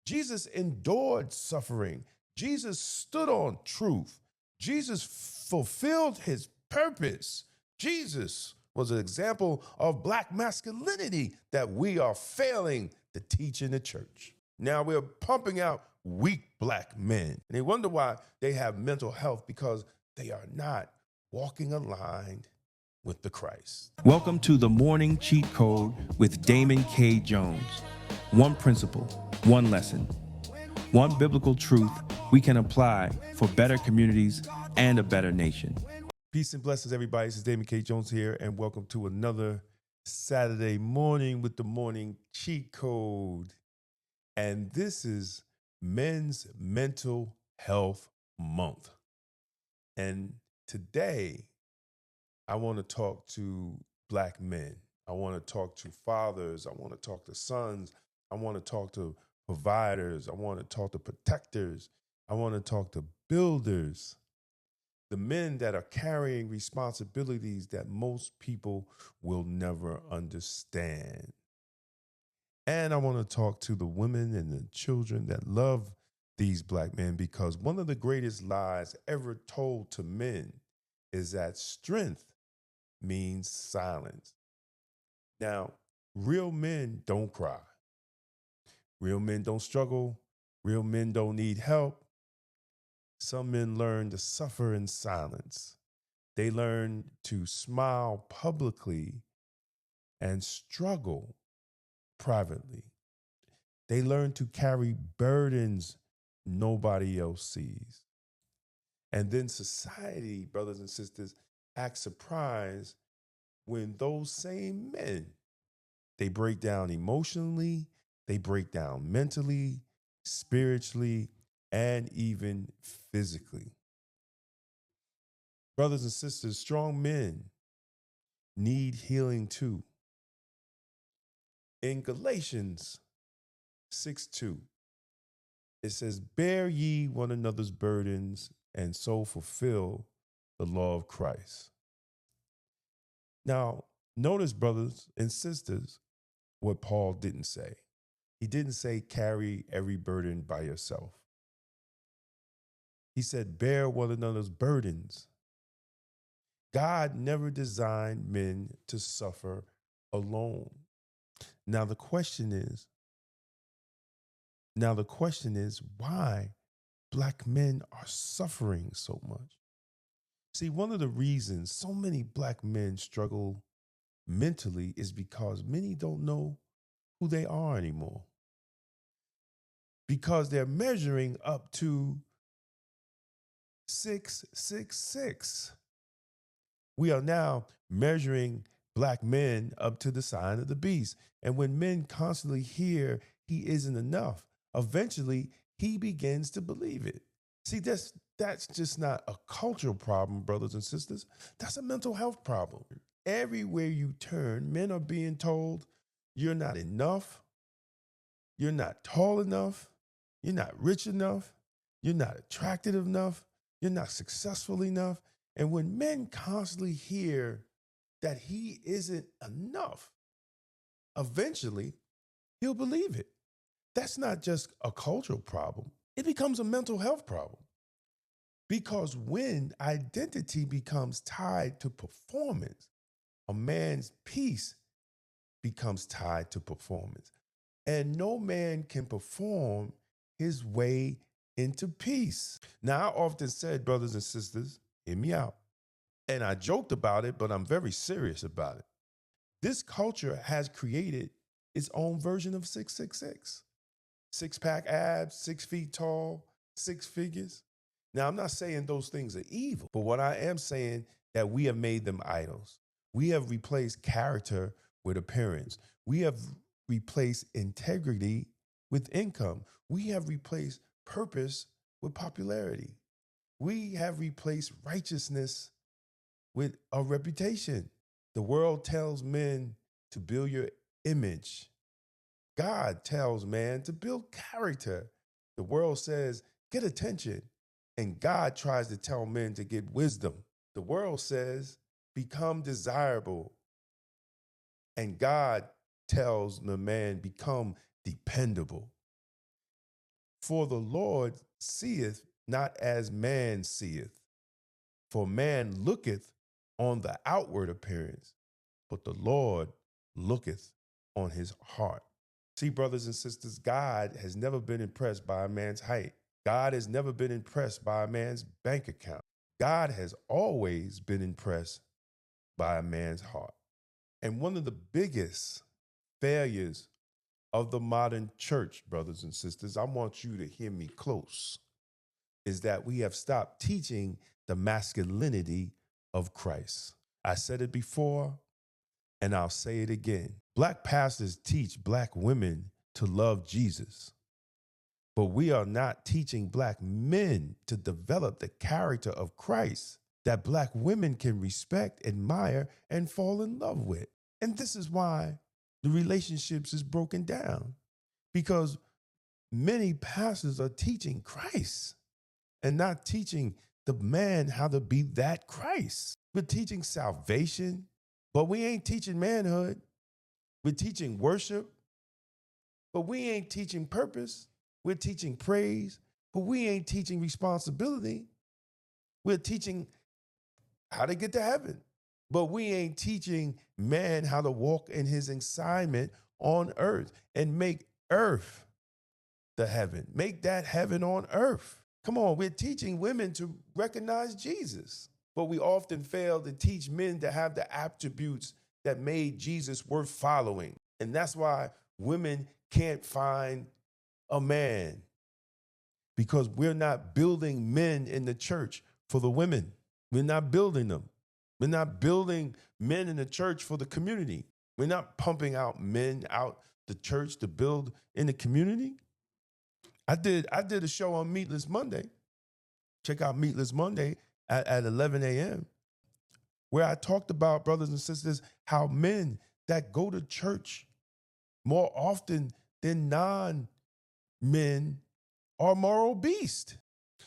Jesus endured suffering. Jesus stood on truth. Jesus fulfilled his purpose. Jesus was an example of black masculinity that we are failing to teach in the church. Now we're pumping out weak black men. And they wonder why they have mental health, because they are not walking aligned with the Christ. Welcome to the Morning Cheat Code with Damon K. Jones. One principle, one lesson, one biblical truth we can apply for better communities and a better nation. Peace and blessings, everybody. This is Damon K. Jones here, and welcome to another Saturday morning with the Morning Cheat Code. And this is Men's Mental Health Month. And today, I want to talk to black men. I want to talk to fathers. I want to talk to sons. I want to talk to providers. I want to talk to protectors. I want to talk to builders. The men that are carrying responsibilities that most people will never understand. And I want to talk to the women and the children that love these black men, because one of the greatest lies ever told to men is that strength means silence. Now, real men don't cry. Real men don't struggle. Real men don't need help. Some men learn to suffer in silence. They learn to smile publicly and struggle privately. They learn to carry burdens nobody else sees. And then society, brothers and sisters, acts surprised when those same men, they break down emotionally, they break down mentally, spiritually, and even physically. Brothers and sisters, strong men need healing too. In Galatians 6:2, it says, "Bear ye one another's burdens, and so fulfill the law of Christ." Now, notice, brothers and sisters, what Paul didn't say. He didn't say carry every burden by yourself. He said bear one another's burdens. God never designed men to suffer alone. Now the question is why black men are suffering so much. See, one of the reasons so many black men struggle mentally is because many don't know who they are anymore. Because they're measuring up to 666. We are now measuring black men up to the sign of the beast. And when men constantly hear he isn't enough, eventually he begins to believe it. See, that's just not a cultural problem, brothers and sisters. That's a mental health problem. Everywhere you turn, men are being told you're not enough, you're not tall enough, you're not rich enough, you're not attractive enough, you're not successful enough. And when men constantly hear that he isn't enough, eventually he'll believe it. That's not just a cultural problem. It becomes a mental health problem. Because when identity becomes tied to performance, a man's peace becomes tied to performance. And no man can perform his way into peace. Now, I often said, brothers and sisters, hear me out. And I joked about it, but I'm very serious about it. This culture has created its own version of 666. Six-pack abs, 6 feet tall, 6 figures. Now, I'm not saying those things are evil, but what I am saying that we have made them idols. We have replaced character with appearance. We have replaced integrity with income. We have replaced purpose with popularity. We have replaced righteousness with a reputation. The world tells men to build your image. God tells man to build character. The world says, get attention. And God tries to tell men to get wisdom. The world says, become desirable. And God tells the man, become dependable. For the Lord seeth not as man seeth. For man looketh on the outward appearance, but the Lord looketh on his heart. See, brothers and sisters, God has never been impressed by a man's height. God has never been impressed by a man's bank account. God has always been impressed by a man's heart. And one of the biggest failures of the modern church, brothers and sisters, I want you to hear me close, is that we have stopped teaching the masculinity of Christ. I said it before, and I'll say it again. Black pastors teach black women to love Jesus, but we are not teaching black men to develop the character of Christ that black women can respect, admire, and fall in love with. And this is why the relationships is broken down, because many pastors are teaching Christ and not teaching the man how to be that Christ. We're teaching salvation, but we ain't teaching manhood. We're teaching worship, but we ain't teaching purpose. We're teaching praise, but we ain't teaching responsibility. We're teaching how to get to heaven, but we ain't teaching man how to walk in his assignment on earth and make earth the heaven. Make that heaven on earth. Come on, we're teaching women to recognize Jesus, but we often fail to teach men to have the attributes that made Jesus worth following. And that's why women can't find a man, because we're not building men in the church for the women. We're not building them. We're not building men in the church for the community. We're not pumping out men out the church to build in the community. I did a show on Meatless Monday. Check out Meatless Monday at 11 a.m., where I talked about, brothers and sisters, how men that go to church more often than non-men are more obese.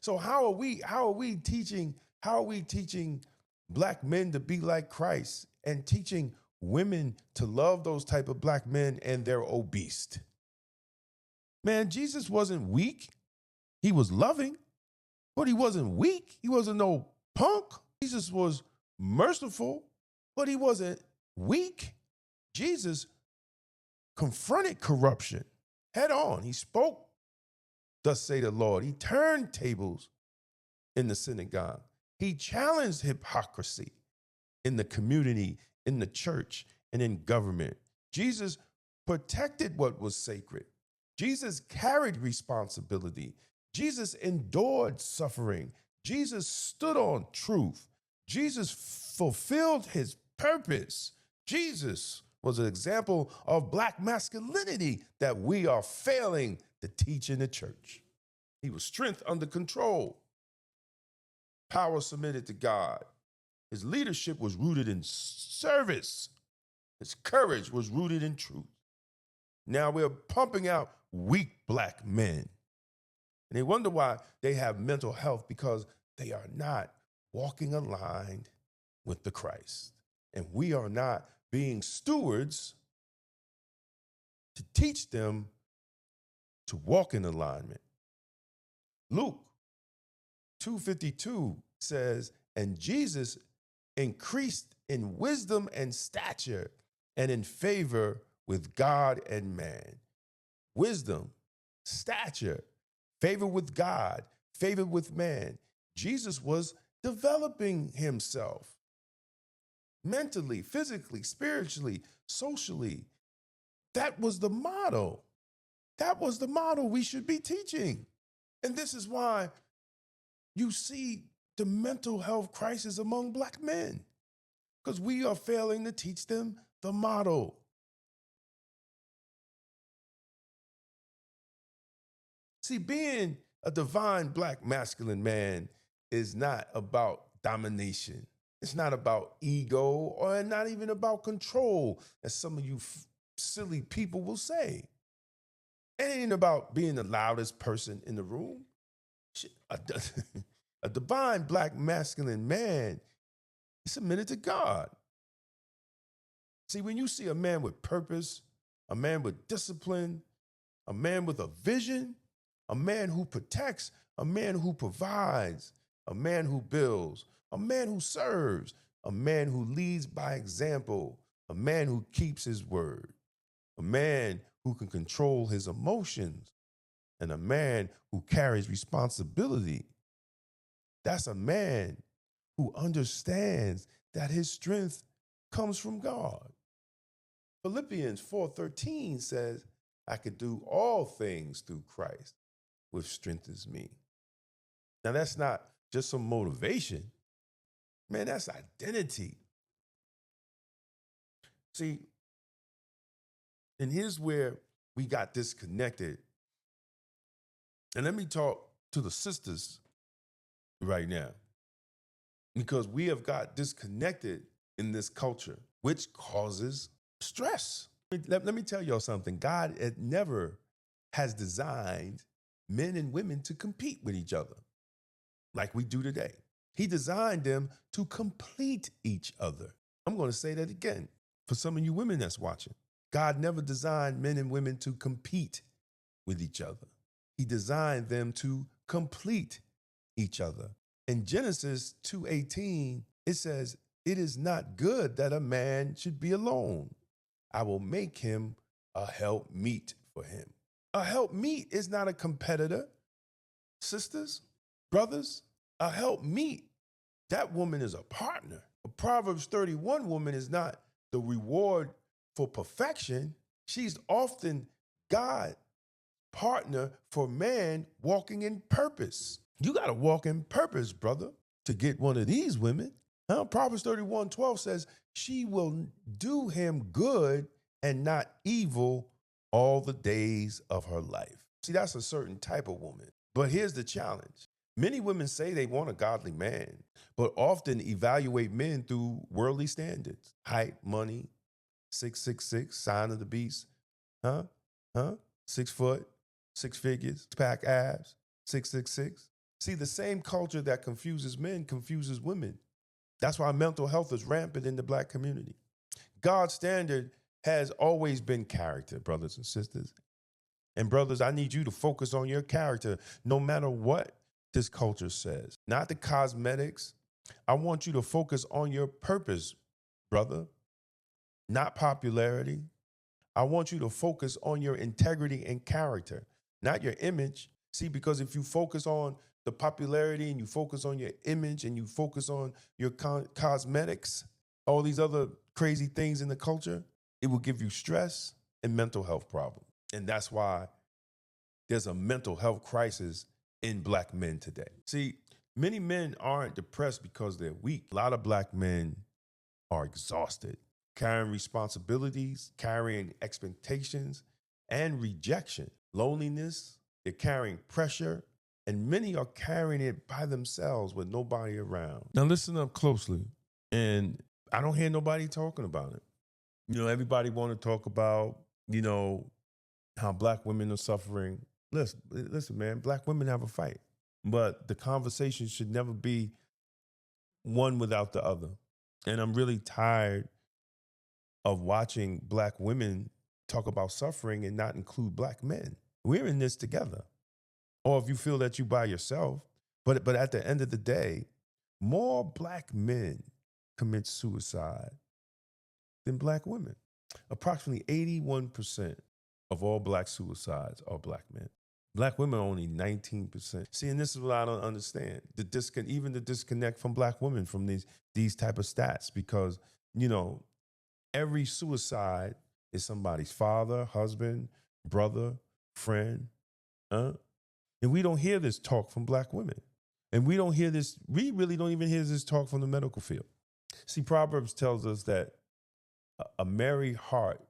So how are we teaching black men to be like Christ and teaching women to love those type of black men and they're obese? Man, Jesus wasn't weak. He was loving, but he wasn't weak. He wasn't no punk. Jesus was merciful, but he wasn't weak. Jesus confronted corruption head on. He spoke, thus say the Lord. He turned tables in the synagogue. He challenged hypocrisy in the community, in the church, and in government. Jesus protected what was sacred. Jesus carried responsibility. Jesus endured suffering. Jesus stood on truth. Jesus fulfilled his purpose. Jesus was an example of black masculinity that we are failing to teach in the church. He was strength under control, power submitted to God. His leadership was rooted in service. His courage was rooted in truth. Now we're pumping out weak black men. And they wonder why they have mental health, because they are not walking aligned with the Christ. And we are not being stewards to teach them to walk in alignment. Luke 2:52 says, and Jesus increased in wisdom and stature and in favor with God and man. Wisdom, stature, favor with God, favor with man. Jesus was developing himself mentally, physically, spiritually, socially. That was the model. That was the model we should be teaching. And this is why you see the mental health crisis among black men, because we are failing to teach them the model. See, being a divine black masculine man is not about domination. It's not about ego, or not even about control, as some of you silly people will say. It ain't about being the loudest person in the room. A divine black masculine man is submitted to God. See, when you see a man with purpose, a man with discipline, a man with a vision, a man who protects, a man who provides, a man who builds, a man who serves, a man who leads by example, a man who keeps his word, a man who can control his emotions, and a man who carries responsibility. That's a man who understands that his strength comes from God. Philippians 4:13 says, I could do all things through Christ, which strengthens me. Now, that's not just some motivation. Man, that's identity. See, and here's where we got disconnected. And let me talk to the sisters right now, because we have got disconnected in this culture, which causes stress. Let me tell y'all something. God never has designed men and women to compete with each other like we do today. He designed them to complete each other. I'm going to say that again for some of you women that's watching. God never designed men and women to compete with each other. He designed them to complete each other. In Genesis 2:18, it says, it is not good that a man should be alone. I will make him a helpmeet for him. A helpmeet is not a competitor. Sisters, brothers, a helpmeet, that woman is a partner. A Proverbs 31 woman is not the reward for perfection. She's often God's partner for man walking in purpose. You got to walk in purpose, brother, to get one of these women. Proverbs 31:12 says, she will do him good and not evil all the days of her life. See, that's a certain type of woman. But here's the challenge. Many women say they want a godly man, but often evaluate men through worldly standards. Height, money, 6'6", sign of the beast. 6 foot, 6 figures, pack abs, 6'6". See, the same culture that confuses men confuses women. That's why mental health is rampant in the Black community. God's standard has always been character, brothers and sisters. And brothers, I need you to focus on your character no matter what this culture says. Not the cosmetics. I want you to focus on your purpose, brother, not popularity. I want you to focus on your integrity and character, not your image. See, because if you focus on the popularity and you focus on your image and you focus on your cosmetics, all these other crazy things in the culture, it will give you stress and mental health problems. And that's why there's a mental health crisis in Black men today. See, many men aren't depressed because they're weak. A lot of Black men are exhausted, carrying responsibilities, carrying expectations, and rejection. Loneliness, they're carrying pressure, and many are carrying it by themselves with nobody around. Now listen up closely, and I don't hear nobody talking about it. Everybody want to talk about, how Black women are suffering. Listen, man, Black women have a fight, but the conversation should never be one without the other. And I'm really tired of watching Black women talk about suffering and not include Black men. We're in this together. Or if you feel that you by yourself, but at the end of the day, more Black men commit suicide than Black women. Approximately 81% of all Black suicides are Black men. Black women are only 19%. See, and this is what I don't understand. Even the disconnect from Black women from these type of stats, because, every suicide is somebody's father, husband, brother, friend. And we don't hear this talk from Black women. And we really don't even hear this talk from the medical field. See, Proverbs tells us that a merry heart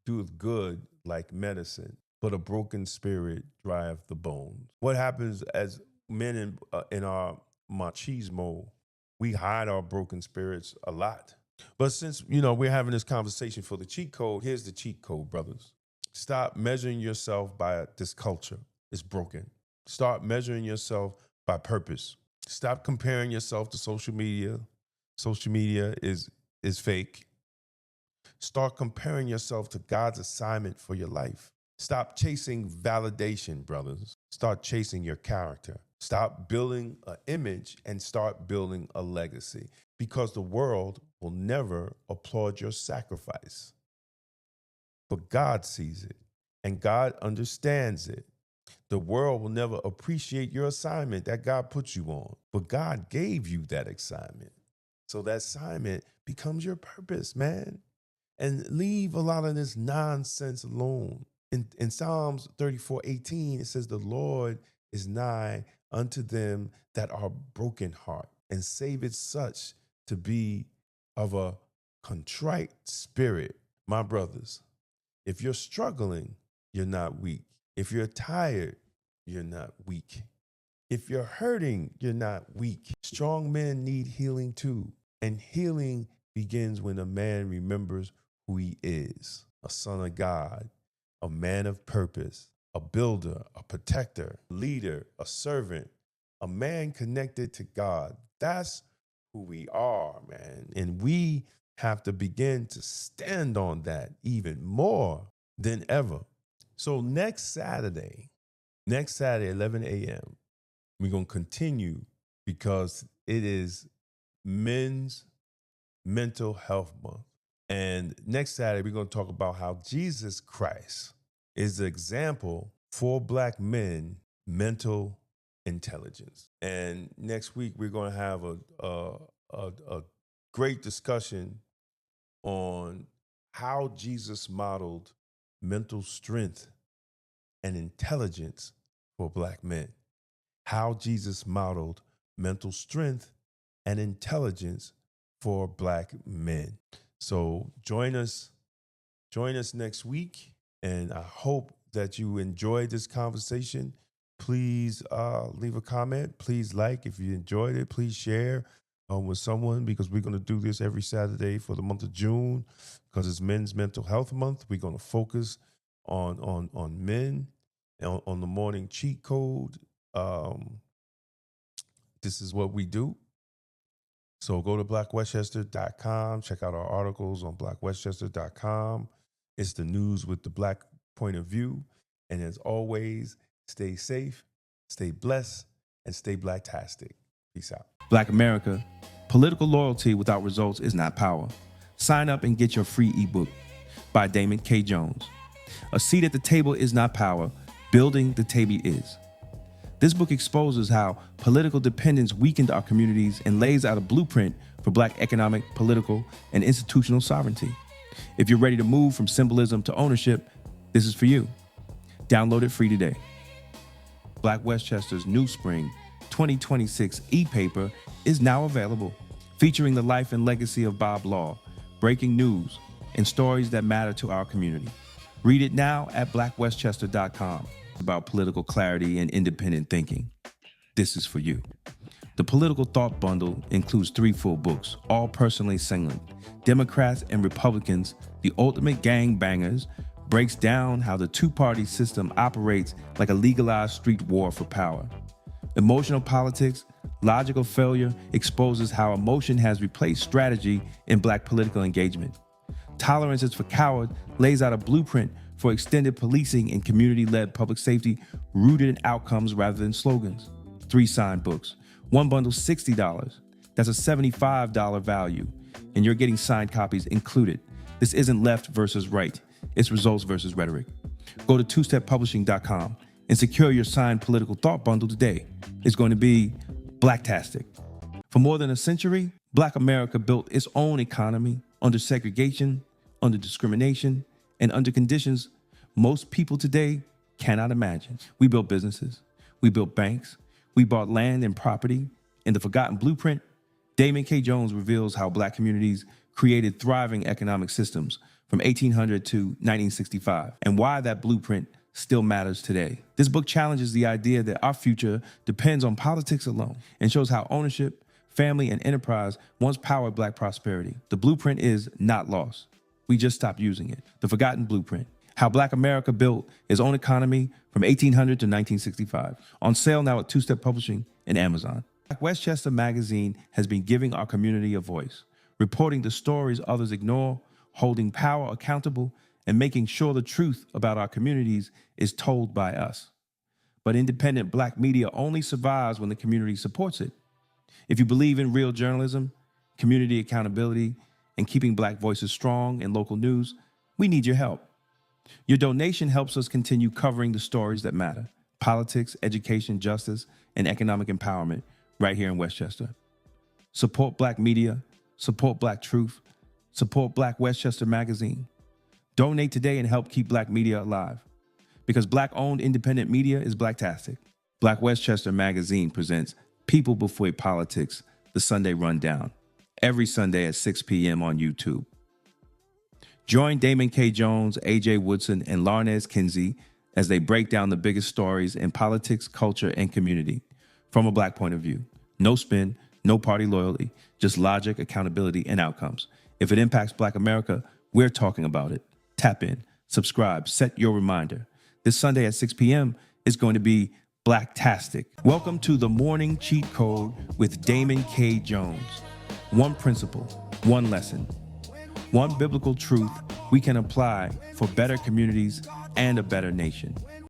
doeth good like medicine, but a broken spirit drieth the bones. What happens as men in our machismo, we hide our broken spirits a lot. But since, we're having this conversation for the cheat code, here's the cheat code, brothers. Stop measuring yourself by this culture. It's broken. Start measuring yourself by purpose. Stop comparing yourself to social media. Social media is fake. Start comparing yourself to God's assignment for your life. Stop chasing validation, brothers. Start chasing your character. Stop building an image and start building a legacy, because the world will never applaud your sacrifice. But God sees it and God understands it. The world will never appreciate your assignment that God put you on, but God gave you that assignment. So that assignment becomes your purpose, man. And leave a lot of this nonsense alone. In Psalms 34:18, it says, the Lord is nigh unto them that are broken heart, and saveth such to be of a contrite spirit. My brothers, if you're struggling, you're not weak. If you're tired, you're not weak. If you're hurting, you're not weak. Strong men need healing too. And healing begins when a man remembers who he is: a son of God, a man of purpose, a builder, a protector, leader, a servant, a man connected to God. That's who we are, man. And we have to begin to stand on that even more than ever. So next Saturday, 11 a.m., we're going to continue, because it is Men's Mental Health Month. And next Saturday, we're going to talk about how Jesus Christ is the example for Black men, mental intelligence. And next week, we're going to have a great discussion on how Jesus modeled mental strength and intelligence for Black men. How Jesus modeled mental strength and intelligence for Black men. So join us next week, and I hope that you enjoyed this conversation. Please leave a comment. Please like if you enjoyed it. Please share with someone, because we're going to do this every Saturday for the month of June, because it's Men's Mental Health Month. We're going to focus on men on the morning cheat code. This is what we do. So go to blackwestchester.com. Check out our articles on blackwestchester.com. It's the news with the Black point of view. And as always, stay safe, stay blessed, and stay Blacktastic. Peace out. Black America, political loyalty without results is not power. Sign up and get your free ebook by Damon K. Jones. A seat at the table is not power. Building the table is. This book exposes how political dependence weakened our communities and lays out a blueprint for Black economic, political, and institutional sovereignty. If you're ready to move from symbolism to ownership, this is for you. Download it free today. Black Westchester's New Spring 2026 e-paper is now available, featuring the life and legacy of Bob Law, breaking news, and stories that matter to our community. Read it now at blackwestchester.com. About political clarity and independent thinking. This is for you. The Political Thought Bundle includes 3 full books, all personally signed. Democrats and Republicans, the Ultimate Gangbangers, breaks down how the two-party system operates like a legalized street war for power. Emotional Politics, Logical Failure exposes how emotion has replaced strategy in Black political engagement. Tolerance is for Coward lays out a blueprint for extended policing and community-led public safety rooted in outcomes rather than slogans. 3 signed books. One bundle, $60. That's a $75 value, and you're getting signed copies included. This isn't left versus right. It's results versus rhetoric. Go to twosteppublishing.com and secure your signed Political Thought Bundle today. It's going to be Blacktastic. For more than a century, Black America built its own economy under segregation, under discrimination, and under conditions most people today cannot imagine. We built businesses, we built banks, we bought land and property. In the Forgotten Blueprint, Damon K. Jones reveals how Black communities created thriving economic systems from 1800 to 1965, and why that blueprint still matters today. This book challenges the idea that our future depends on politics alone, and shows how ownership, family, and enterprise once powered Black prosperity. The blueprint is not lost. We just stopped using it. The Forgotten Blueprint, how Black America built its own economy from 1800 to 1965. On sale now at Two-Step Publishing and Amazon. Black Westchester Magazine has been giving our community a voice, reporting the stories others ignore, holding power accountable, and making sure the truth about our communities is told by us. but independent Black media only survives when the community supports it. If you believe in real journalism, community accountability, and keeping Black voices strong in local news, we need your help. Your donation helps us continue covering the stories that matter: politics, education, justice, and economic empowerment right here in Westchester. Support Black media, support Black truth, support Black Westchester magazine. Donate today and help keep Black media alive. Because Black-owned independent media is Blacktastic. Black Westchester magazine presents People Before Politics, the Sunday Rundown, every Sunday at 6 p.m. on YouTube. Join Damon K. Jones, AJ Woodson, and Larnez Kinsey as they break down the biggest stories in politics, culture, and community from a Black point of view. No spin, no party loyalty, just logic, accountability, and outcomes. If it impacts Black America, we're talking about it. Tap in, subscribe, set your reminder. This Sunday at 6 p.m. is going to be Blacktastic. Welcome to the Morning Cheat Code with Damon K. Jones. One principle, one lesson, one biblical truth we can apply for better communities and a better nation.